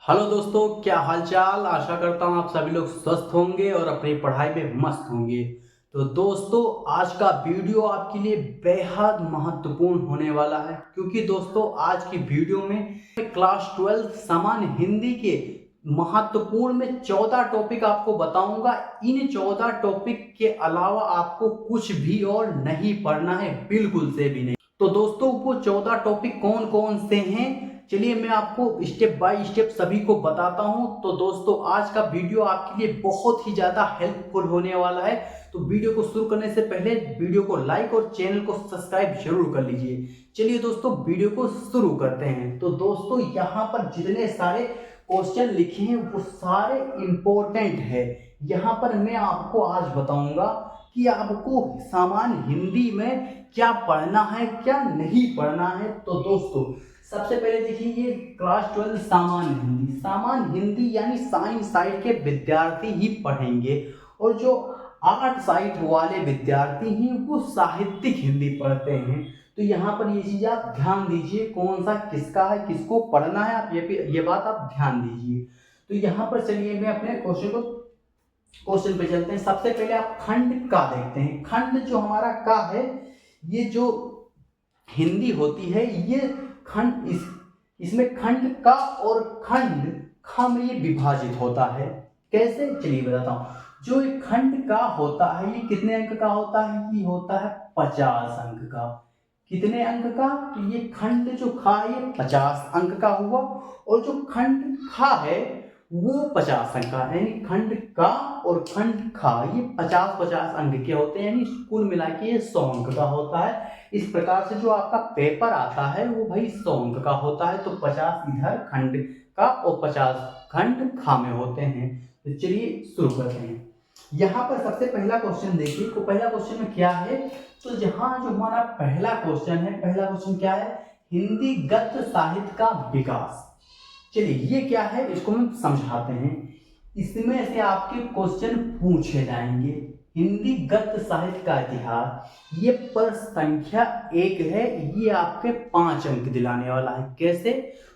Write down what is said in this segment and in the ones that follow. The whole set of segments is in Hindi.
हेलो दोस्तों, क्या हालचाल। आशा करता हूँ आप सभी लोग स्वस्थ होंगे और अपनी पढ़ाई में मस्त होंगे। तो दोस्तों, आज का वीडियो आपके लिए बेहद महत्वपूर्ण होने वाला है, क्योंकि दोस्तों आज की वीडियो में क्लास 12 सामान्य हिंदी के महत्वपूर्ण में 14 टॉपिक आपको बताऊंगा। इन 14 टॉपिक के अलावा आपको कुछ भी और नहीं पढ़ना है, बिल्कुल से भी नहीं। तो दोस्तों, वो 14 टॉपिक कौन कौन से हैं, चलिए मैं आपको स्टेप बाय स्टेप सभी को बताता हूं। तो दोस्तों, आज का वीडियो आपके लिए बहुत ही ज्यादा हेल्पफुल होने वाला है। तो वीडियो को शुरू करने से पहले वीडियो को लाइक और चैनल को सब्सक्राइब जरूर कर लीजिए। चलिए दोस्तों, वीडियो को शुरू करते हैं। तो दोस्तों, यहाँ पर जितने सारे क्वेश्चन लिखे हैं वो सारे इंपॉर्टेंट है। यहाँ पर मैं आपको आज बताऊंगा कि आपको सामान्य हिंदी में क्या पढ़ना है, क्या नहीं पढ़ना है। तो दोस्तों, सबसे पहले देखिए, ये क्लास 12 सामान्य हिंदी यानी साइंस साइड के विद्यार्थी ही पढ़ेंगे, और जो आर्ट साइड वाले विद्यार्थी हैं वो साहित्यिक हिंदी पढ़ते हैं। तो यहाँ पर ये चीज आप ध्यान दीजिए, कौन सा किसका है, किसको पढ़ना है, आप ये बात आप ध्यान दीजिए। तो यहाँ पर चलिए मैं अपने क्वेश्चन पे चलते हैं। सबसे पहले आप खंड का देखते हैं। खंड जो हमारा का है, ये जो हिंदी होती है, ये खंड इसमें खंड का और खंड ख में ये विभाजित होता है। कैसे, चलिए बताता हूं। जो एक खंड का होता है, ये कितने अंक का होता है? ये होता है 50 अंक का। कितने अंक का? तो ये खंड जो खा है ये 50 अंक का हुआ, और जो खंड खा है वो 50 अंक का, यानी खंड का और खंड खा ये 50-50 अंक के होते हैं, यानी कुल मिला के ये 100 अंक का होता है। इस प्रकार से जो आपका पेपर आता है वो भाई 100 अंक का होता है। तो 50 इधर खंड का और 50 खंड खा में होते हैं। तो चलिए शुरू करते हैं। यहाँ पर सबसे पहला क्वेश्चन देखिए। तो पहला क्वेश्चन में क्या है? तो यहाँ जो हमारा पहला क्वेश्चन है, पहला क्वेश्चन क्या है? हिंदी गद्य साहित्य का विकास। चलिए ये क्या है, इसको हम समझाते हैं। इसमें से आपके क्वेश्चन पूछे जाएंगे। हिंदी गद्य साहित्य का इतिहास, ये प्रश्न संख्या 1 है। ये आपके 5 अंक दिलाने वाला है। कैसे?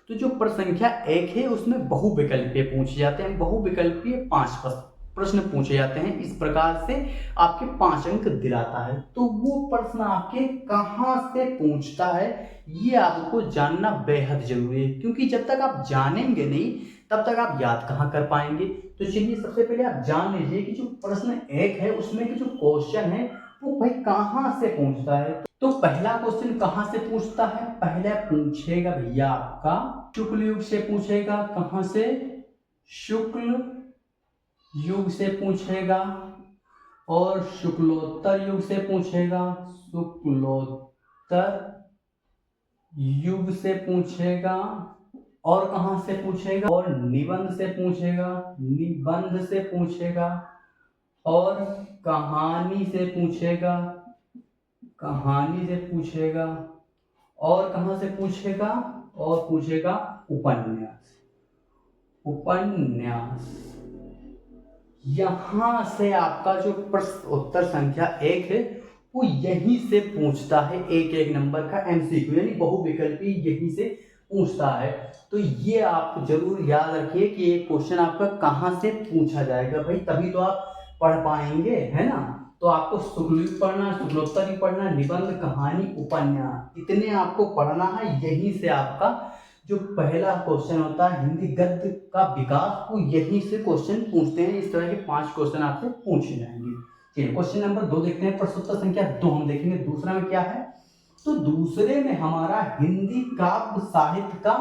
तो जो प्रश्न संख्या 1 है उसमें बहुविकल्पीय पूछे जाते हैं। बहुविकल्पीय 5 प्रश्न पूछे जाते हैं। इस प्रकार से आपके 5 अंक दिलाता है। तो वो प्रश्न आपके कहाँ से पूछता है, ये आपको जानना बेहद जरूरी है, क्योंकि जब तक आप जानेंगे नहीं तब तक आप याद कहाँ कर पाएंगे। तो चलिए सबसे पहले आप जान लीजिए कि जो प्रश्न 1 है उसमें के जो क्वेश्चन है वो भाई कहाँ से पूछता है। तो पहला क्वेश्चन कहाँ से पूछता है? पहले पूछेगा भैया आपका शुक्ल युग से पूछेगा। कहाँ से? शुक्ल युग से पूछेगा। और शुक्लोत्तर युग से पूछेगा। शुक्लोत्तर युग से पूछेगा। और कहां से पूछेगा? और निबंध से पूछेगा। निबंध से पूछेगा। और कहानी से पूछेगा। कहानी से पूछेगा। और कहां से पूछेगा? और पूछेगा उपन्यास। उपन्यास। यहां से आपका जो प्रश्न उत्तर संख्या 1 है वो यहीं से पूछता है। एक नंबर का एमसीक्यू यानी बहुविकल्पी यहीं से पूछता है। तो ये आप जरूर याद रखिए कि ये क्वेश्चन आपका कहाँ से पूछा जाएगा भाई, तभी तो आप पढ़ पाएंगे, है ना। तो आपको शुक्ल पढ़ना, शुक्लोत्तर पढ़ना, निबंध, कहानी, उपन्यास, इतने आपको पढ़ना है। यहीं से आपका जो पहला क्वेश्चन होता है हिंदी गद्य का विकास, वो यहीं से क्वेश्चन पूछते हैं। इस तरह के 5 क्वेश्चन आपसे पूछे जाएंगे। चलिए क्वेश्चन नंबर 2 देखते हैं। प्रश्नोत्तर संख्या 2 हम देखेंगे। दूसरा में क्या है? तो दूसरे में हमारा हिंदी काव्य साहित्य का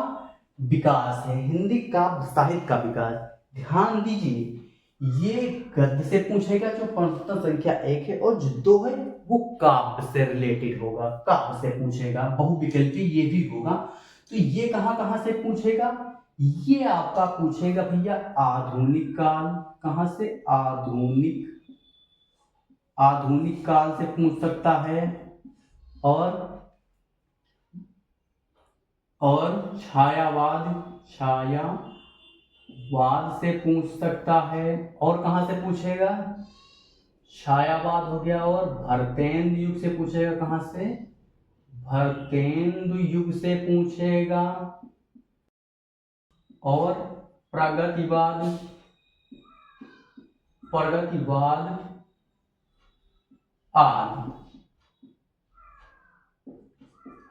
विकास है। हिंदी काव्य साहित्य का विकास, ध्यान दीजिए, ये गद्य से पूछेगा जो प्रश्नोत्तर संख्या 1 है, और जो 2 है वो काव्य से रिलेटेड होगा, काव्य से पूछेगा। बहुविकल्पी ये भी होगा। तो ये कहां कहां से पूछेगा? ये आपका पूछेगा भैया आधुनिक काल। कहां से? आधुनिक काल से पूछ सकता है। और छायावाद से पूछ सकता है। और कहां से पूछेगा? छायावाद हो गया। और भरतेंदु युग से पूछेगा। कहां से? भरतेंदु युग से पूछेगा। और प्रगतिवाद, प्रगतिवाद आदि,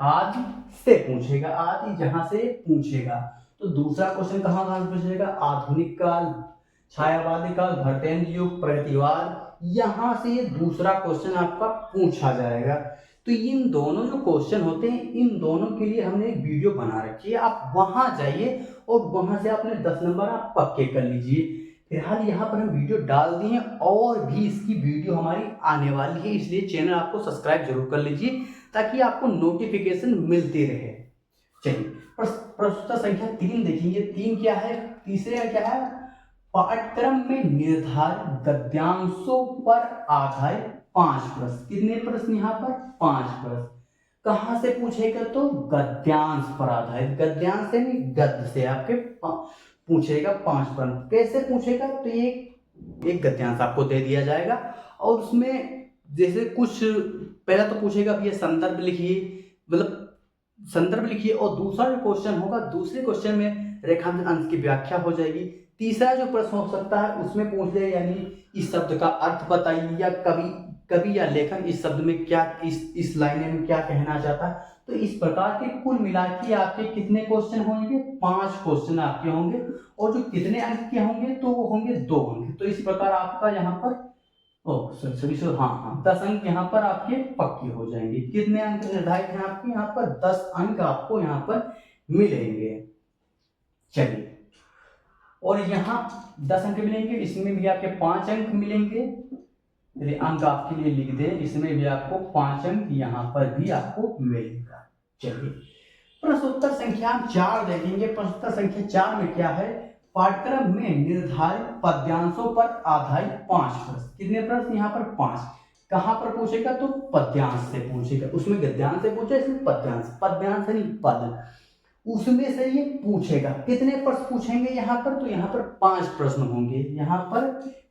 आदि से पूछेगा, आदि जहां से पूछेगा। तो दूसरा क्वेश्चन कहाँ कहाँ से पूछेगा, आधुनिक काल, छायावादी काल, भरतेंद्र युग, प्रगतिवाद, यहां से ये दूसरा क्वेश्चन आपका पूछा जाएगा। तो इन दोनों जो क्वेश्चन होते हैं, इन दोनों के लिए हमने एक वीडियो बना रखी है, आप वहां जाइए और वहां से आपने 10 नंबर आप पक्के कर लीजिए। फिलहाल यहाँ पर हम वीडियो डाल दिए हैं और भी इसकी वीडियो हमारी आने वाली है, इसलिए चैनल आपको सब्सक्राइब जरूर कर लीजिए ताकि आपको नोटिफिकेशन मिलती रहे। चलिए प्रश्न संख्या 3 देखेंगे। 3 क्या है, तीसरे का क्या है, पाठ्यक्रम में निर्धारित गद्यांशों पर आधारित 5 प्रश्न। कितने प्रश्न यहाँ पर, 5 प्रश्न। कहां से पूछेगा, तो गद्यांश पर आधारित, गद्यांश से नहीं गद्य से आपके पूछेगा 5 प्रश्न। कैसे पूछेगा, तो एक गद्यांश आपको दे दिया जाएगा और उसमें जैसे कुछ पहला तो पूछेगा ये संदर्भ लिखिए, मतलब संदर्भ लिखिए, और दूसरा जो क्वेश्चन होगा, दूसरे क्वेश्चन में रेखांकन अंश की व्याख्या हो जाएगी। तीसरा जो प्रश्न हो सकता है उसमें पूछ ले यानी इस शब्द का अर्थ बताइए, या कवि या लेखक इस शब्द में क्या, इस लाइन में क्या कहना चाहता है। तो इस प्रकार के कुल मिला के आपके कितने क्वेश्चन होंगे, 5 क्वेश्चन आपके होंगे, और जो कितने अंक के होंगे, तो वो होंगे 2 अंक। तो इस प्रकार आपका यहाँ पर हाँ 10 अंक यहाँ पर आपके पक्के हो जाएंगे। कितने अंक निर्धारित हैं आपके यहाँ पर, 10 अंक आपको यहाँ पर मिलेंगे। चलिए, और यहाँ 10 अंक मिलेंगे, इसमें भी आपके 5 अंक मिलेंगे। चलिए अंक आपके लिए लिख दें, इसमें भी आपको 5 अंक यहाँ पर भी आपको मिलेगा। चलिए प्रश्नोत्तर संख्या 4 देखेंगे। प्रश्नोत्तर संख्या 4 में क्या है, पाठ्यक्रम में निर्धारित पद्यांशों पर आधारित 5 प्रश्न। कितने प्रश्न यहाँ पर, 5। कहां पर पूछेगा, तो पद्यांश से पूछेगा। उसमें गद्यांश से पूछा, इसमें पद्यांश, पद्यांश नहीं पद, उसमें से ये पूछेगा। कितने प्रश्न पूछेंगे यहाँ पर, तो यहाँ पर 5 प्रश्न होंगे। यहाँ पर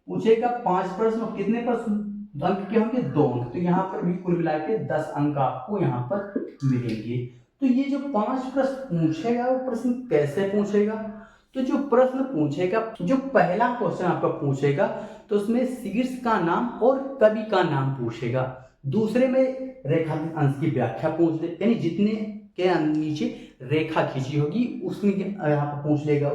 पूछेगा 5 प्रश्न, कितने प्रश्न अंक के होंगे, 2 अंक। तो यहाँ पर भी कुल मिला के 10 अंक आपको यहाँ पर मिलेंगे। तो ये जो 5 प्रश्न पूछेगा, वो प्रश्न कैसे पूछेगा, तो जो प्रश्न पूछेगा, जो पहला क्वेश्चन आपका पूछेगा, तो उसमें शीर्ष का नाम और कवि का नाम पूछेगा। दूसरे में रेखांकन अंश की व्याख्या पूछ ले, यानी जितने के नीचे रेखा खींची होगी उसमें यहाँ पर पूछ लेगा,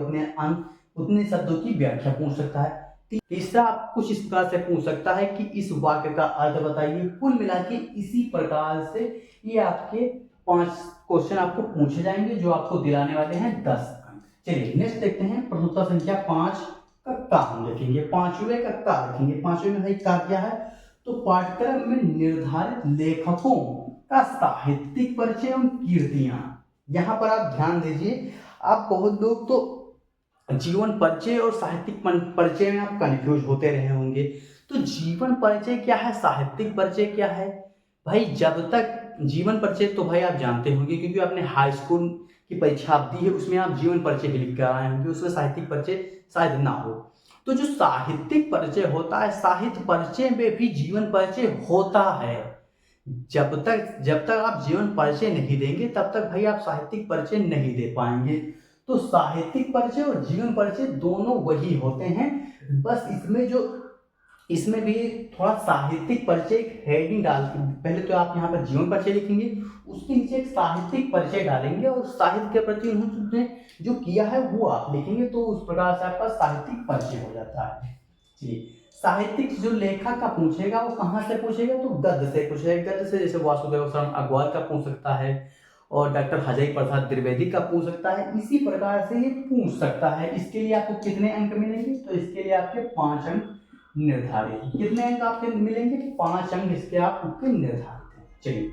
उतने शब्दों की व्याख्या पूछ सकता है। तीसरा आप कुछ इस प्रकार से पूछ सकता है कि इस वाक्य का अर्थ बताइए। कुल मिला के इसी प्रकार से ये आपके 5 क्वेश्चन आपको पूछे जाएंगे, जो आपको दिलाने वाले हैं 10 अंक। चलिए नेक्स्ट देखते हैं प्रश्नोत्तर संख्या 5 का का हम देखेंगे। 5वें का का देखेंगे। 5वें में भाई का क्या है, तो पाठ्यक्रम में निर्धारित लेखकों का साहित्यिक परिचय एवं कीर्तियां। यहाँ पर आप ध्यान दीजिए, आप बहुत लोग तो जीवन परिचय और साहित्यिक परिचय में आप कंफ्यूज होते रहे होंगे। तो जीवन परिचय क्या है, साहित्यिक परिचय क्या है भाई। जब तक जीवन परिचय तो भाई आप जानते होंगे, क्योंकि आपने हाई स्कूल की परीक्षा आप दी है, उसमें आप जीवन परिचय भी लिख कर आए होंगे, उसमें साहित्यिक परिचय शायद ना हो। तो जो साहित्यिक परिचय होता है, साहित्य परिचय में भी जीवन परिचय होता है। जब तक आप जीवन परिचय नहीं देंगे, तब तक भाई आप साहित्यिक परिचय नहीं दे पाएंगे। तो साहित्यिक परिचय और जीवन परिचय दोनों वही होते हैं, बस इसमें भी थोड़ा साहित्यिक परिचय एक हेडिंग डाल के, पहले तो आप यहाँ पर जीवन परिचय लिखेंगे, उसके नीचे एक साहित्यिक परिचय डालेंगे और साहित्य के प्रति उन्होंने जो किया है वो आप लिखेंगे। तो उस प्रकार से आपका साहित्यिक परिचय हो जाता है। जी, साहित्यिक जो लेखक का पूछेगा वो कहाँ से पूछेगा, तो गद्य से पूछेगा। गद्य से जैसे वासुदेव शरण अग्रवाल का पूछ सकता है और डॉक्टर हजारी प्रसाद द्विवेदी का पूछ सकता है। इसी प्रकार से ये पूछ सकता है। इसके लिए आपको कितने अंक मिलेंगे, तो इसके लिए आपके 5 अंक निर्धारित। कितने अंक आपके मिलेंगे, 5 अंक इसके आपके निर्धारित हैं। चलिए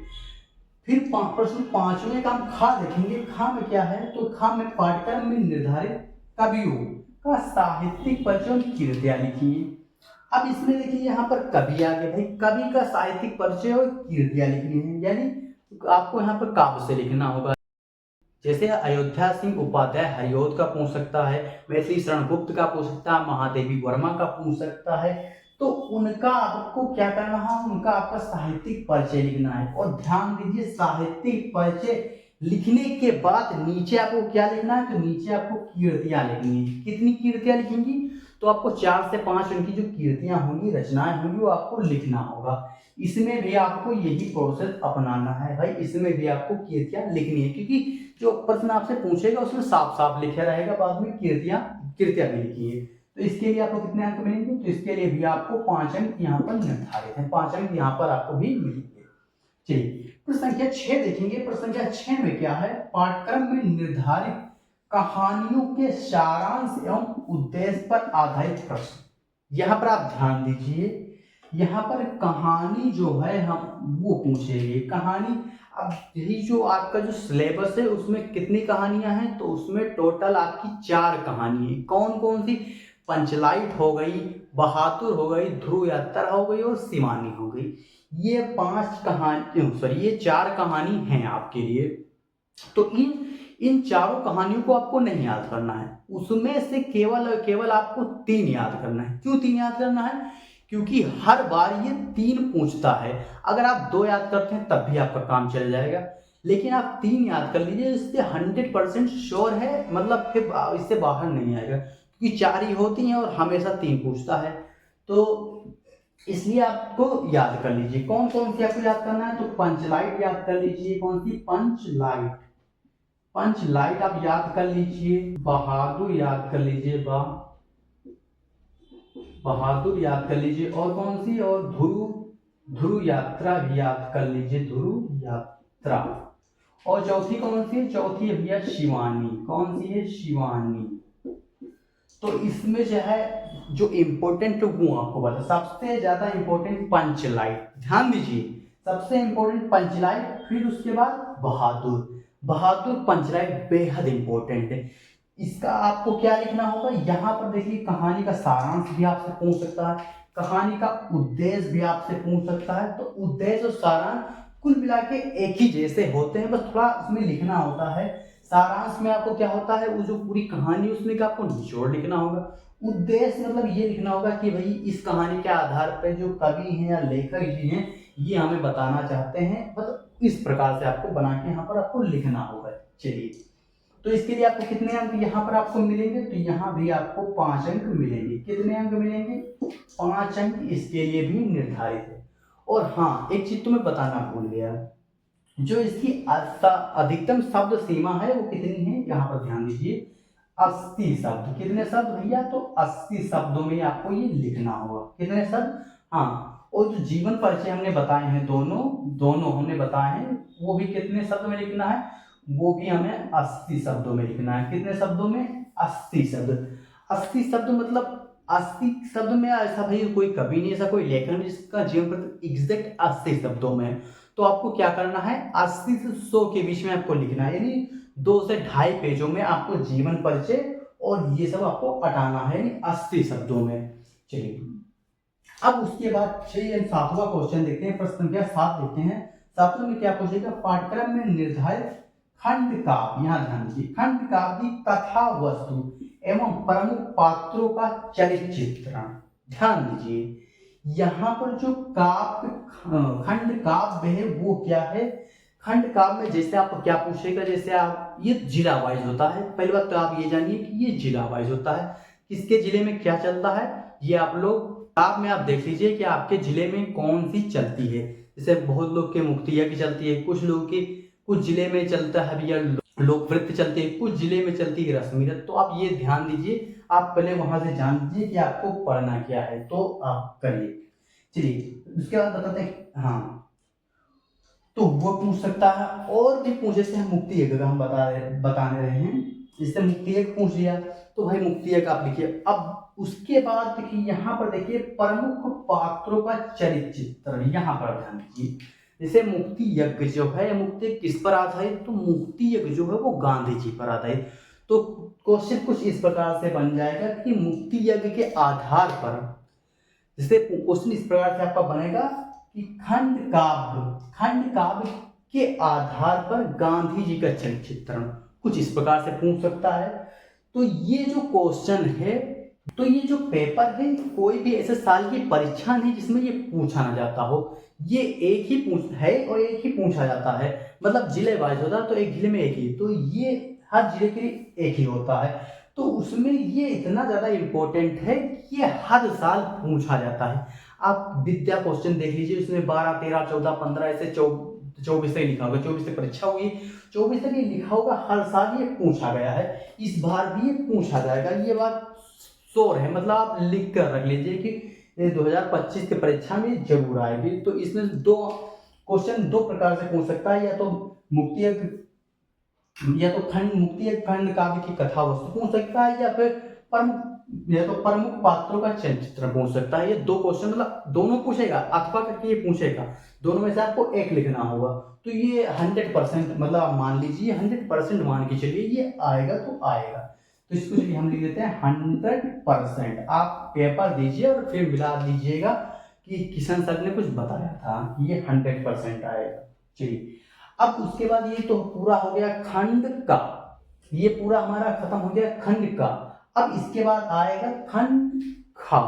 फिर प्रश्न 5वें का हम खा देखेंगे। खा में क्या है, तो खा में पाठ्यक्रम में निर्धारित कवियों का साहित्यिक परिचय और कीर्तियां लिखिए। अब इसमें देखिए यहाँ पर कवि आ गए भाई, कवि का साहित्यिक परिचय और कीर्तियां लिखनी है, यानी आपको यहाँ पर काव्य से लिखना होगा। जैसे अयोध्या सिंह उपाध्याय हरिऔध का पूछ सकता है, वैसे ही शरण गुप्त का पूछ सकता है, महादेवी वर्मा का पूछ सकता है। तो उनका आपको क्या करना है, उनका आपका साहित्यिक परिचय लिखना है। और ध्यान दीजिए, साहित्यिक परिचय लिखने के बाद नीचे आपको क्या लिखना है, तो नीचे आपको कीर्तियां लिखनी है। कितनी कीर्तियां लिखेंगी, तो आपको 4 से 5 उनकी जो कीर्तियां होंगी, रचनाएं होंगी, वो आपको लिखना होगा। इसमें भी आपको यही प्रोसेस अपनाना है भाई, इसमें भी आपको कीर्तियां लिखनी है, क्योंकि जो प्रश्न आपसे पूछेगा उसमें साफ साफ लिखा रहेगा, बाद में कीर्तियां कीर्तियां भी लिखी है। तो इसके लिए आपको कितने अंक मिलेंगे, तो इसके लिए भी आपको 5 अंक यहाँ पर निर्धारित है, 5 अंक यहाँ पर आपको भी मिलेंगे। चलिए प्रश्न संख्या 6 देखेंगे। प्रश्न संख्या 6 में क्या है, पाठ्यक्रम में निर्धारित कहानियों के सारांश एवं उद्देश्य पर आधारित प्रश्न। यहाँ पर आप ध्यान दीजिए, यहाँ पर कहानी जो है हम वो पूछेंगे। कहानी, अब यही जो आपका जो सिलेबस है उसमें कितनी कहानियां हैं, तो उसमें टोटल आपकी 4 कहानी है। कौन कौन सी, पंचलाइट हो गई, बहादुर हो गई, ध्रुव यात्रा हो गई और शिवानी हो गई। ये 5 कहानी, सॉरी ये 4 कहानी हैं आपके लिए। तो इन चारों कहानियों को आपको नहीं याद करना है, उसमें से केवल आपको 3 याद करना है। क्यों 3 याद करना है, क्योंकि हर बार ये 3 पूछता है। अगर आप 2 याद करते हैं तब भी आपका काम चल जाएगा, लेकिन आप 3 याद कर लीजिए, इससे 100% श्योर है, मतलब फिर इससे बाहर नहीं आएगा, क्योंकि 4 ही होती हैं और हमेशा 3 पूछता है। तो इसलिए आपको याद कर लीजिए कौन कौन सी आपको याद करना है। तो पंचलाइट याद कर लीजिए, कौन सी, पंचलाइट, पंचलाइट आप याद कर लीजिए। बहादुर याद कर लीजिए, बहादुर याद कर लीजिए। और कौन सी, और ध्रुव यात्रा भी याद कर लीजिए, ध्रुव यात्रा। और चौथी कौन सी, चौथी है भैया शिवानी। कौन सी है, शिवानी। तो इसमें जो है जो इम्पोर्टेंट वो आपको बता, सबसे ज्यादा इम्पोर्टेंट पंचलाइट, ध्यान दीजिए, सबसे इम्पोर्टेंट पंचलाइट, फिर उसके बाद बहादुर। बहादुर पंचलाइट बेहद इंपॉर्टेंट है। इसका आपको क्या लिखना होगा, यहाँ पर देखिए कहानी का सारांश भी आपसे पूछ सकता है, कहानी का उद्देश्य भी आपसे पूछ सकता है। तो उद्देश्य और सारांश कुल मिला के एक ही जैसे होते हैं, बस थोड़ा उसमें लिखना होता है। सारांश में आपको क्या होता है, वो जो पूरी कहानी उसमें क्या आपको निचोड़ लिखना होगा। उद्देश्य मतलब ये लिखना होगा कि भाई इस कहानी के आधार पर जो कवि हैं या लेखक जी हैं ये हमें बताना चाहते हैं, मतलब इस प्रकार से आपको बना के यहाँ पर आपको लिखना होगा। चलिए, तो इसके लिए आपको कितने अंक यहाँ पर आपको मिलेंगे, तो यहाँ भी आपको 5 अंक मिलेंगे। कितने अंक मिलेंगे, 5 अंक इसके लिए भी निर्धारित है। और हाँ, एक चीज तो मैं बताना भूल गया, जो इसकी अधिकतम शब्द सीमा है वो कितनी है, यहाँ पर ध्यान दीजिए, 80 शब्द। कितने शब्द भैया, तो 80 शब्दों में आपको ये लिखना होगा। कितने शब्द, हाँ। और जो जीवन परिचय हमने बताए हैं, दोनों हमने बताए हैं, वो भी कितने शब्द में लिखना है, वो भी हमें 80 शब्दों में लिखना है। कितने शब्दों में, 80 शब्द। 80 शब्द मतलब 80 शब्द में ऐसा भाई कोई कवि नहीं, ऐसा कोई लेखक नहीं जिसका जीवन परिचय एग्जैक्ट 80 शब्दों में। तो आपको क्या करना है, 80 से 100 के बीच में आपको लिखना है, यानी 2 से 2.5 पेजों में आपको जीवन परिचय और ये सब आपको हटाना है, यानी 80 शब्दों में। चलिए, अब उसके बाद 7वां क्वेश्चन देखते हैं। प्रश्न संख्या 7 देखते हैं। 7वें में क्या पूछेगा, पाठ्यक्रम में निर्धारित खंड काव्य, यहाँ ध्यान दीजिए, खंड काव्य की कथा वस्तु एवं प्रमुख पात्रों का चरित्र चित्रण। ध्यान दीजिए, यहाँ पर जो काव्य, खंड काव्य है वो क्या है। खंड काव्य में जैसे आपको क्या पूछेगा, जैसे आप, ये जिला वाइज होता है। पहली बात तो आप ये जानिए कि ये जिला वाइज होता है, किसके जिले में क्या चलता है, ये आप लोग किताब में आप देख लीजिए कि आपके जिले में कौन सी चलती है। जैसे बहुत लोग के मुक्ति यज्ञ चलती है, कुछ लोगों की कुछ जिले में चलता है भैया लोकवृत्ति चलती है, कुछ जिले में चलती है रश्मिरथ। तो आप ये ध्यान दीजिए, आप पहले वहां से जान लीजिए कि आपको पढ़ना क्या है, तो आप करिए। चलिए, उसके बाद बताते हैं, हाँ, तो वो पूछ सकता है। और भी पूछे से हम मुक्ति यज्ञ का हम बताने रहे हैं, जिससे मुक्ति यज्ञ पूछ लिया, तो भाई मुक्ति यज्ञ आप लिखिए। अब उसके बाद देखिए, यहाँ पर देखिए प्रमुख पात्रों का चरित्र चित्रण, यहाँ पर ध्यान दीजिए। जैसे मुक्ति यज्ञ जो है, मुक्ति किस पर आधारित, तो मुक्ति यज्ञ जो है वो गांधी जी पर आधारित। तो क्वेश्चन कुछ इस प्रकार से बन जाएगा कि मुक्ति यज्ञ के आधार पर, जैसे क्वेश्चन इस प्रकार से आपका बनेगा कि खंड काव्य के आधार पर गांधी जी का चरित्र चित्रण, कुछ इस प्रकार से पूछ सकता है। तो ये जो क्वेश्चन है तो ये जो पेपर है कोई भी ऐसे साल की परीक्षा नहीं जिसमें ये पूछा ना जाता हो। ये एक ही पूछ है और एक ही पूछा जाता है, मतलब जिले वाइज होता है तो एक जिले में एक ही, तो ये हर जिले के लिए एक ही होता है। तो उसमें ये इतना ज़्यादा इम्पोर्टेंट है कि ये हर साल पूछा जाता है। आप विद्या क्वेश्चन देख लीजिए, उसमें 12, 13, 14, 15 ऐसे 24 तक लिखा होगा, 24 तक परीक्षा हुई, 24 तक ये लिखा होगा, हर साल ये पूछा गया है, इस बार भी ये पूछा जाएगा, ये बात श्योर है। मतलब आप लिख कर रख लीजिए कि 2025 की परीक्षा में जरूर आएगी। तो इसमें दो क्वेश्चन दो प्रकार से पूछ सकता है, या तो मुक्ति या तो खंड मुक्ति एक खंड काव्य की कथा वस्तु पूछ सकता है, या फिर प्रमुख पात्रों का चलचित्र पूछ सकता है। ये दो क्वेश्चन मतलब दोनों पूछेगा, अथवा करके ये पूछेगा, दोनों में से आपको एक लिखना होगा। तो ये 100% मतलब आप मान लीजिए 100% मान के चलिए ये आएगा तो आएगा। तो इसको चलिए हम लिख देते हैं 100%। आप पेपर दीजिए और फिर मिला दीजिएगा कि किशन सर ने कुछ बताया था, ये 100% आएगा। चलिए अब उसके बाद ये तो पूरा हो गया खंड का, ये पूरा हमारा खत्म हो गया खंड का। अब इसके बाद आएगा खंड खा।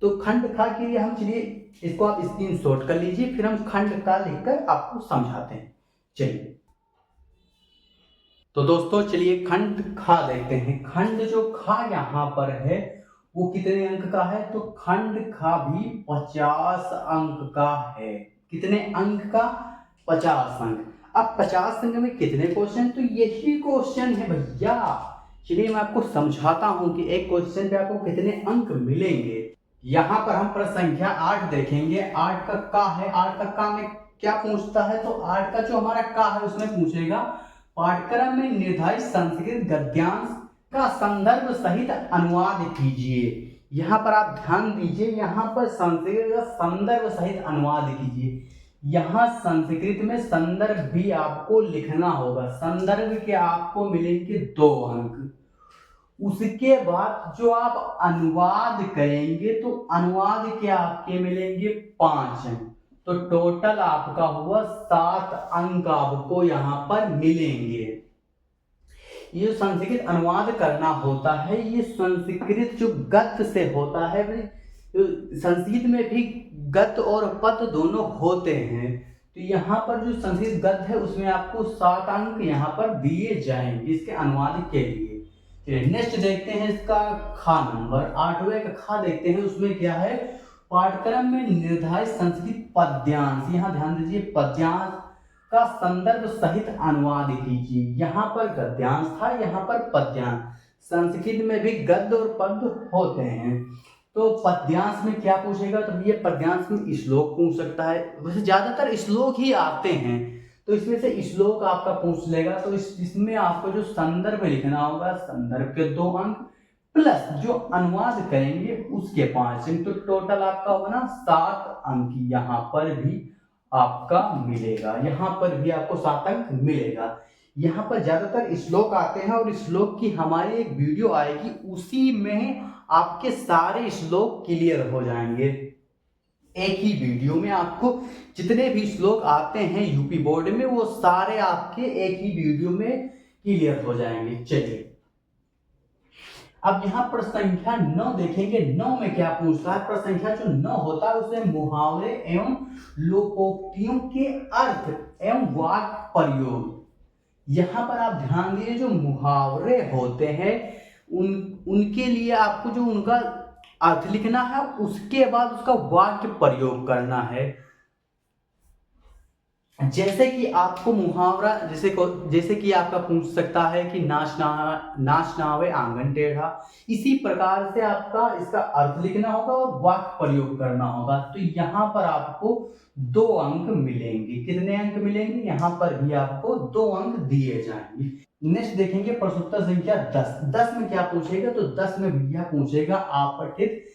तो खंड खा के लिए हम चलिए इसको आप स्क्रीनशॉट कर लीजिए, फिर हम खंड का लिखकर आपको समझाते हैं। चलिए तो दोस्तों चलिए खंड खा देखते हैं। खंड जो खा यहाँ पर है वो कितने अंक का है, तो खंड खा भी 50 अंक का है। कितने अंक का, 50 अंक। अब 50 अंक में कितने क्वेश्चन, तो यही क्वेश्चन है भैया। चलिए मैं आपको समझाता हूं कि एक क्वेश्चन पे आपको कितने अंक मिलेंगे। यहाँ पर हम प्रश्न संख्या 8 देखेंगे। 8 का का है, 8 का का में क्या पूछता है, तो 8 का जो हमारा का है उसमें पूछेगा पाठ्यक्रम में निर्धारित संस्कृत गद्यांश का संदर्भ सहित अनुवाद कीजिए। यहाँ पर आप ध्यान दीजिए, यहाँ पर संस्कृत का संदर्भ सहित अनुवाद कीजिए। यहाँ संस्कृत में संदर्भ भी आपको लिखना होगा। संदर्भ के आपको मिलेंगे 2 अंक। उसके बाद जो आप अनुवाद करेंगे तो अनुवाद के आपके मिलेंगे 5 अंक। तो टोटल आपका हुआ 7 अंक आपको यहाँ पर मिलेंगे। ये संस्कृत अनुवाद करना होता है, ये संस्कृत जो गद्य से होता है, संस्कृत में भी गद्य और पद्य दोनों होते हैं। तो यहाँ पर जो संस्कृत गद्य है उसमें आपको 7 अंक यहाँ पर दिए जाएंगे इसके अनुवाद के लिए। चलिए नेक्स्ट देखते हैं इसका खा नंबर 8वें का खा देखते हैं। उसमें क्या है, पाठ्यक्रम में निर्धारित संस्कृत पद्यांश, यहाँ ध्यान दीजिए पद्यांश का संदर्भ सहित अनुवाद कीजिए। यहाँ पर गद्यांश था, यहाँ पर पद्यांश। संस्कृत में भी गद्य और पद्य होते हैं। तो पद्यांश में क्या पूछेगा, तो ये पद्यांश में श्लोक पूछ सकता है। वैसे ज्यादातर श्लोक ही आते हैं, तो इसमें से श्लोक आपका पूछ लेगा। तो इसमें आपको जो संदर्भ लिखना होगा, संदर्भ के 2 अंक प्लस जो अनुवाद करेंगे उसके 5 अंक। तो टोटल आपका होगा ना 7 अंक यहाँ पर भी आपका मिलेगा। यहाँ पर भी आपको 7 अंक मिलेगा। यहाँ पर ज्यादातर श्लोक आते हैं और श्लोक की हमारी एक वीडियो आएगी, उसी में आपके सारे श्लोक क्लियर हो जाएंगे। एक ही वीडियो में आपको जितने भी श्लोक आते हैं यूपी बोर्ड में वो सारे आपके एक ही वीडियो में क्लियर हो जाएंगे। चलिए अब यहाँ पर संख्या 9 देखेंगे। 9 में क्या पूछता है, प्रश्न संख्या जो 9 होता है उसमें मुहावरे एवं लोकोक्तियों के अर्थ एवं वाक्य प्रयोग। यहाँ पर आप ध्यान दीजिए, जो मुहावरे होते हैं उनके लिए आपको जो उनका अर्थ लिखना है, उसके बाद उसका वाक्य प्रयोग करना है। जैसे कि आपको मुहावरा जैसे कि आपका पूछ सकता है कि नाच नावे आंगन टेढ़ा, इसी प्रकार से आपका इसका अर्थ लिखना होगा और वाक्य प्रयोग करना होगा। तो यहाँ पर आपको 2 अंक मिलेंगे। कितने अंक मिलेंगे, यहाँ पर भी आपको 2 अंक दिए जाएंगे। नेक्स्ट देखेंगे प्रश्नोत्तर संख्या 10। 10 में क्या पूछेगा, तो 10 में भैया पूछेगा आपठित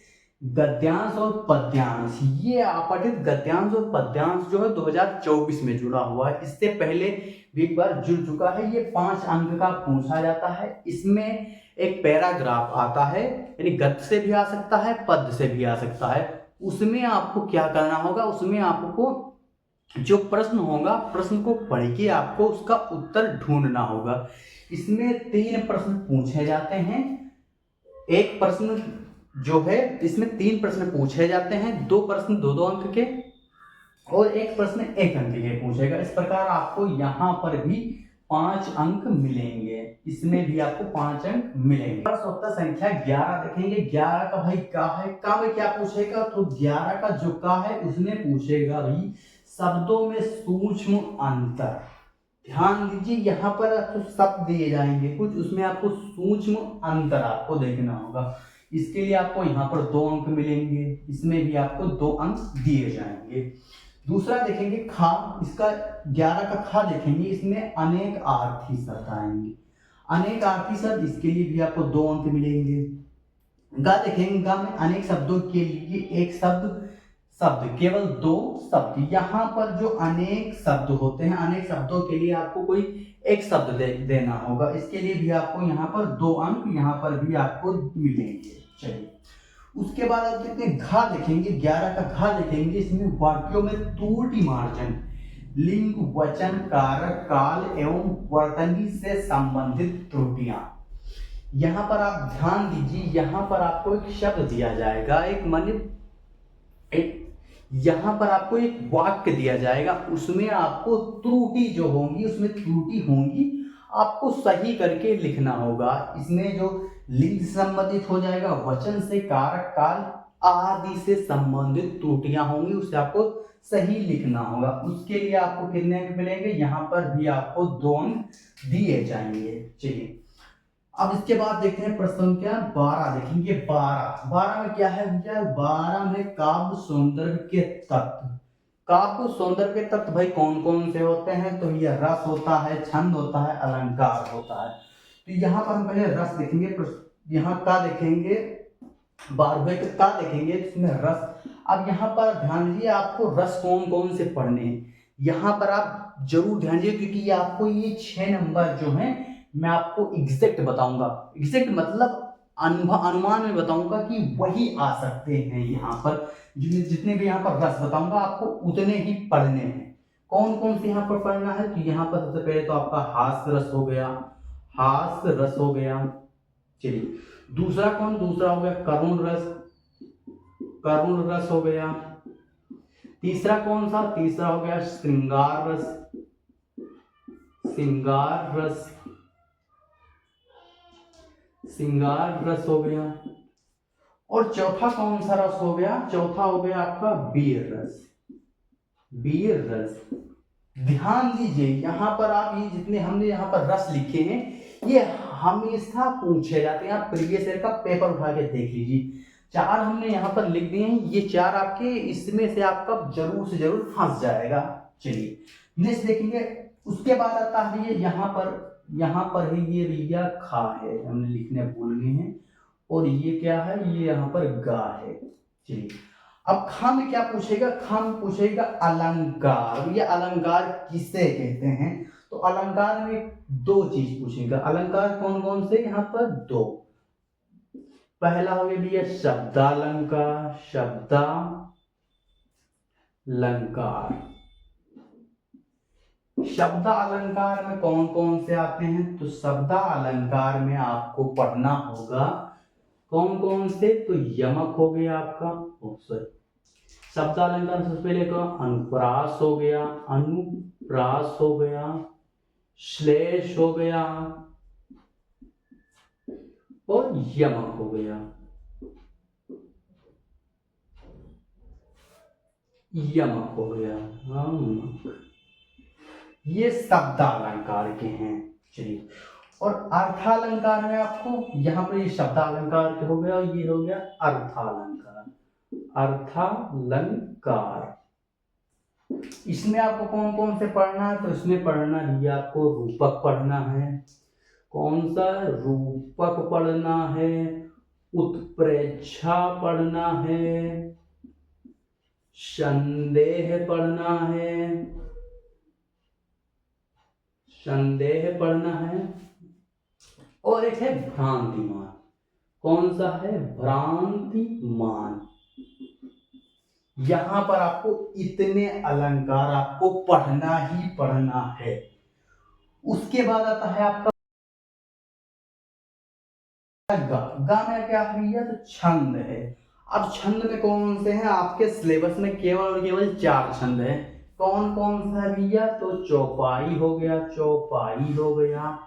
गद्यांश और पद्यांश। ये आपठित गद्यांश और पद्यांश जो है 2024 में जुड़ा हुआ है, इससे पहले भी एक बार जुड़ चुका है। ये 5 अंक का पूछा जाता है। इसमें एक पैराग्राफ आता है, यानी गद्य से भी आ सकता है, पद्य से भी आ सकता है। उसमें आपको क्या करना होगा, उसमें आपको जो प्रश्न होगा, प्रश्न को पढ़ के आपको उसका उत्तर ढूंढना होगा। इसमें 3 प्रश्न पूछे जाते हैं। एक प्रश्न जो है इसमें 3 प्रश्न पूछे जाते हैं, 2 प्रश्न 2-2 अंक के और 1 प्रश्न 1 अंक के पूछेगा। इस प्रकार आपको यहाँ पर भी 5 अंक मिलेंगे, इसमें भी आपको 5 अंक मिलेंगे। प्रश्न संख्या 11 देखेंगे। 11 का भाई का है, का में क्या पूछेगा, तो 11 का जो का है उसमें पूछेगा भाई शब्दों में सूक्ष्म अंतर। ध्यान दीजिए, यहाँ पर आपको शब्द दिए जाएंगे कुछ, उसमें आपको सूक्ष्म अंतर आपको देखना होगा। इसके लिए आपको यहाँ पर 2 अंक मिलेंगे, इसमें भी आपको 2 अंक दिए जाएंगे। दूसरा देखेंगे खा, इसका 11 का खा देखेंगे, इसमें अनेक अर्थी शब्द आएंगे। अनेक अर्थी शब्द, इसके लिए भी आपको 2 अंक मिलेंगे। गा देखेंगे, गा में अनेक शब्दों के लिए एक शब्द केवल 2 शब्द। यहाँ पर जो अनेक शब्द होते हैं, अनेक शब्दों के लिए आपको कोई एक शब्द देना होगा, इसके लिए भी आपको यहाँ पर 2 अंक यहाँ पर भी आपको मिलेंगे। चलिए, उसके बाद आप कितने घा देखेंगे। 11 का घा देखेंगे, इसमें वाक्यों में त्रुटि मार्जन, लिंग, वचन, कारक, काल एवं वर्तनी से संबंधित त्रुटियां। यहाँ पर आप ध्यान दीजिए, यहाँ पर आपको एक शब्द दिया जाएगा, यहाँ पर आपको एक वाक्य दिया जाएगा, उसमें आपको त्रुटि जो होंगी, उसमें त्रुटि होंगी, आपको सही करके लिखना होगा। इसमें जो लिंग से संबंधित हो जाएगा, वचन से, कारक, काल आदि से संबंधित त्रुटियां होंगी, उसे आपको सही लिखना होगा। उसके लिए आपको कितने अंक मिलेंगे, यहाँ पर भी आपको 2 अंक दिए जाएंगे। चलिए, अब इसके बाद देखते हैं प्रश्न संख्या 12 देखेंगे। 12 में क्या है भैया, 12 में काव्य सौंदर्य के तत्व। काव्य सौंदर्य के तत्व भाई कौन कौन से होते हैं, तो ये रस होता है, छंद होता है, अलंकार होता है। तो यहाँ पर हम पहले रस देखेंगे, यहाँ का देखेंगे, 12वें का देखेंगे, इसमें रस। अब यहाँ पर ध्यान दीजिए, आपको रस कौन कौन से पढ़ने हैं, यहाँ पर आप जरूर ध्यान दीजिए, क्योंकि आपको ये 6 नंबर जो है मैं आपको एग्जैक्ट बताऊंगा। एग्जैक्ट मतलब अनुमान में बताऊंगा कि वही आ सकते हैं। यहाँ पर जितने भी यहाँ पर रस बताऊंगा आपको उतने ही पढ़ने हैं। कौन कौन से यहाँ पर पढ़ना है, तो यहाँ पर सबसे पहले तो आपका हास्य रस हो गया, हास्य रस हो गया। चलिए, दूसरा दूसरा हो गया करुण रस, करुण रस हो गया। तीसरा कौन सा, तीसरा हो गया श्रृंगार रस, श्रृंगार रस, श्रृंगार रस हो गया। और चौथा कौन सा रस हो गया, चौथा हो गया आपका वीर रस, वीर रस। ध्यान दीजिए, यहाँ पर आप ये जितने हमने यहाँ पर रस लिखे हैं, ये हमेशा पूछे जाते हैं। आप प्रीवियस ईयर का पेपर उठा के देख लीजिए, 4 हमने यहाँ पर लिख दिए हैं, ये 4 आपके इसमें से आपका जरूर से जरूर फंस जाएगा। चलिए, नेक्स्ट देखेंगे। उसके बाद आता है ये यहाँ पर है ये भैया खा है, हमने लिखने भूल गए हैं, और ये क्या है, ये यहाँ पर गा है। चलिए, अब खा में क्या पूछेगा, खा में पूछेगा अलंकार। ये अलंकार किसे कहते हैं, तो अलंकार में 2 चीज पूछेगा। अलंकार कौन कौन से, यहाँ पर 2। पहला हो गया भैया शब्दालंकार, शब्दालंकार। शब्द अलंकार में कौन कौन से आते हैं, तो शब्द अलंकार में आपको पढ़ना होगा कौन कौन से, तो यमक हो गया आपका, शब्द अलंकार सबसे पहले का अनुप्रास हो गया, अनुप्रास हो गया, श्लेष हो गया और यमक हो गया, यमक हो गया। ये शब्दालंकार के हैं। चलिए, और अर्थालंकार में आपको यहाँ पर ये शब्दालंकार के हो गया, और ये हो गया अर्थालंकार, अर्थालंकार। इसमें आपको कौन कौन से पढ़ना है, तो इसमें पढ़ना है आपको रूपक पढ़ना है। कौन सा, रूपक पढ़ना है, उत्प्रेक्षा पढ़ना है, संदेह पढ़ना है, संदेह पढ़ना है, और एक है भ्रांतिमान। कौन सा है, भ्रांतिमान। यहां पर आपको इतने अलंकार आपको पढ़ना ही पढ़ना है। उसके बाद आता है आपका गा में क्या है भैया, तो छंद है। अब छंद में कौन से हैं आपके सिलेबस में, केवल और केवल 4 छंद हैं। कौन कौन सा है भैया, तो चौपाई हो गया, चौपाई हो गया,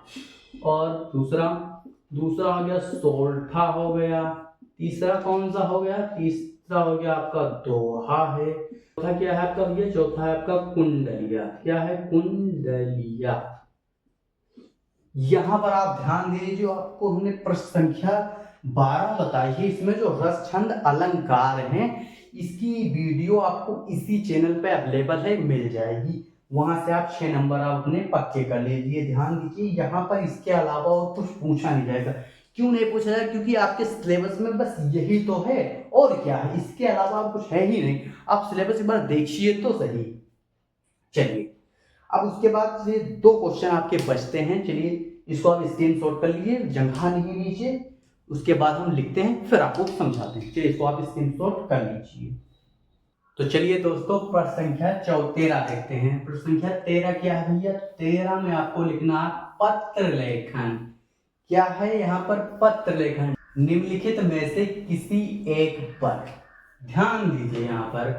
और दूसरा हो गया सोरठा हो गया, तीसरा कौन सा हो गया, तीसरा हो गया आपका दोहा है, चौथा क्या है आपका भैया, चौथा है आपका कुंडलिया। क्या है, कुंडलिया। यहाँ पर आप ध्यान दीजिए, जो आपको हमने प्रश्न संख्या 12 बताई है, इसमें जो रस छंद अलंकार हैं, इसकी वीडियो आपको इसी चैनल पे अवेलेबल है, मिल जाएगी। वहां से आप 6 नंबर आप अपने पक्के कर लीजिए। ध्यान दीजिए, यहाँ पर इसके अलावा और कुछ पूछा नहीं जाएगा। क्यों नहीं पूछा जाएगा, क्योंकि आपके सिलेबस में बस यही तो है, और क्या है, इसके अलावा कुछ है ही नहीं। आप सिलेबस एक बार देखिए तो सही। चलिए, अब उसके बाद ये 2 क्वेश्चन आपके बचते हैं। चलिए, इसको आप स्क्रीनशॉट कर लीजिए, जगह नहीं लीजिए, उसके बाद हम लिखते हैं, फिर आपको समझाते हैं। चलिए, इसको आप स्क्रीनशॉट कर लीजिए। तो चलिए दोस्तों, प्रश्न संख्या 13 देखते हैं। प्रश्न संख्या 13 क्या है भैया, 13 में आपको लिखना है पत्र लेखन। क्या है यहाँ पर, पत्र लेखन। निम्नलिखित में से किसी एक पर ध्यान दीजिए। यहाँ पर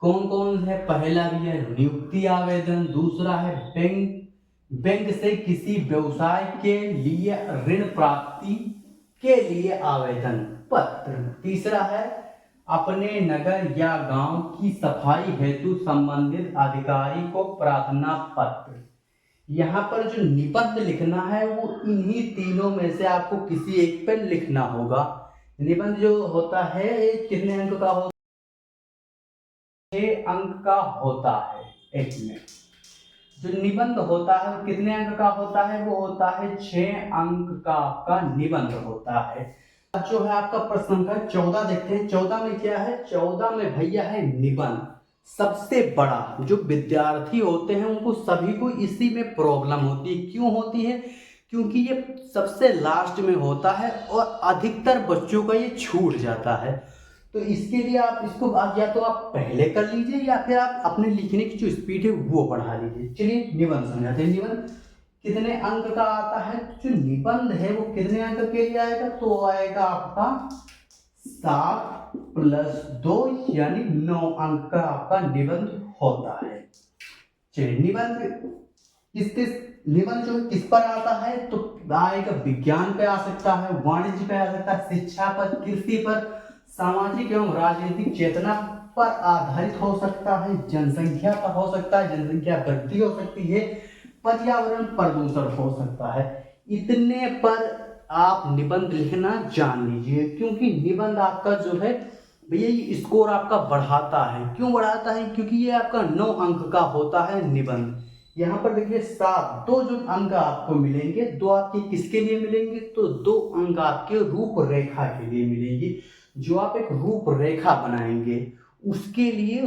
कौन कौन है, पहला भी है नियुक्ति आवेदन, दूसरा है बैंक से किसी व्यवसाय के लिए ऋण प्राप्ति के लिए आवेदन पत्र, तीसरा है अपने नगर या गांव की सफाई हेतु संबंधित अधिकारी को प्रार्थना पत्र। यहाँ पर जो निबंध लिखना है वो इन्हीं तीनों में से आपको किसी एक पर लिखना होगा। निबंध जो होता है कितने अंक का होता है, 6 अंक का होता है। एक मिनट, जो निबंध होता है वो कितने अंक का होता है, वो होता है 6 अंक का आपका निबंध होता है। जो है आपका प्रश्न संख्या 14 देखते हैं। 14 में क्या है, 14 में भैया है निबंध। सबसे बड़ा जो विद्यार्थी होते हैं उनको सभी को इसी में प्रॉब्लम होती है। क्यों होती है, क्योंकि ये सबसे लास्ट में होता है और अधिकतर बच्चों का ये छूट जाता है। तो इसके लिए आप इसको या तो आप पहले कर लीजिए या फिर आप अपने लिखने की जो स्पीड है वो बढ़ा लीजिए। चलिए निबंध समझाते हैं। निबंध कितने अंक का आता है, जो निबंध है वो कितने अंक के लिए आएगा, तो आएगा आपका 7 + 2 यानी 9 अंक का आपका निबंध होता है। चलिए, निबंध जो किस पर आता है, तो आएगा विज्ञान पे आ सकता है, वाणिज्य पे आ सकता है, शिक्षा पर, कृषि पर, सामाजिक एवं राजनीतिक चेतना पर आधारित हो सकता है, जनसंख्या पर हो सकता है, जनसंख्या वृद्धि हो सकती है, पर्यावरण प्रदूषण हो सकता है। इतने पर आप निबंध लिखना जान लीजिए, क्योंकि निबंध आपका जो है भैया ये स्कोर आपका बढ़ाता है। क्यों बढ़ाता है, क्योंकि ये आपका 9 अंक का होता है निबंध। यहाँ पर देखिए 7, 2 जो अंक आपको मिलेंगे, 2 आपके किसके लिए मिलेंगे, तो 2 अंक आपके रूपरेखा के लिए मिलेंगे। जो आप एक रूपरेखा बनाएंगे उसके लिए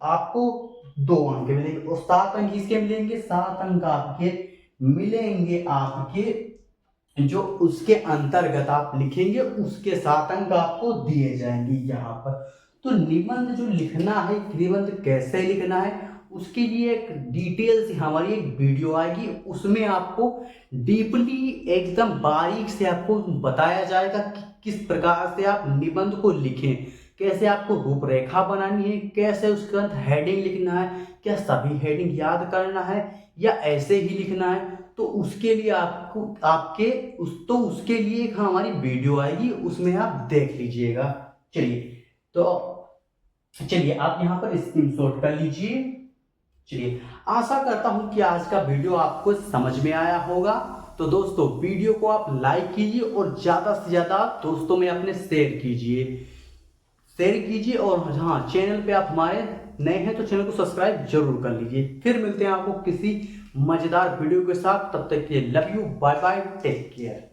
आपको 2 अंक मिलेंगे, और 7 अंक किसके मिलेंगे, 7 अंक आपके मिलेंगे आपके जो उसके अंतर्गत आप लिखेंगे उसके 7 अंक आपको दिए जाएंगे यहाँ पर। तो निबंध जो लिखना है, निबंध कैसे लिखना है, उसके लिए एक डिटेल से हमारी एक वीडियो आएगी, उसमें आपको डीपली एकदम बारीक से आपको बताया जाएगा कि किस प्रकार से आप निबंध को लिखें, कैसे आपको रूपरेखा बनानी है, कैसे उसके अंदर हेडिंग लिखना है, क्या सभी हेडिंग याद करना है या ऐसे ही लिखना है। तो उसके लिए उसके लिए एक हमारी वीडियो आएगी, उसमें आप देख लीजिएगा। चलिए आप यहाँ पर स्क्रीनशॉट कर लीजिए। चलिए, आशा करता हूं कि आज का वीडियो आपको समझ में आया होगा। तो दोस्तों, वीडियो को आप लाइक कीजिए और ज्यादा से ज्यादा दोस्तों में अपने शेयर कीजिए। और हाँ, चैनल पे आप हमारे नए हैं तो चैनल को सब्सक्राइब जरूर कर लीजिए। फिर मिलते हैं आपको किसी मजेदार वीडियो के साथ, तब तक के लिए love you, bye bye, take care.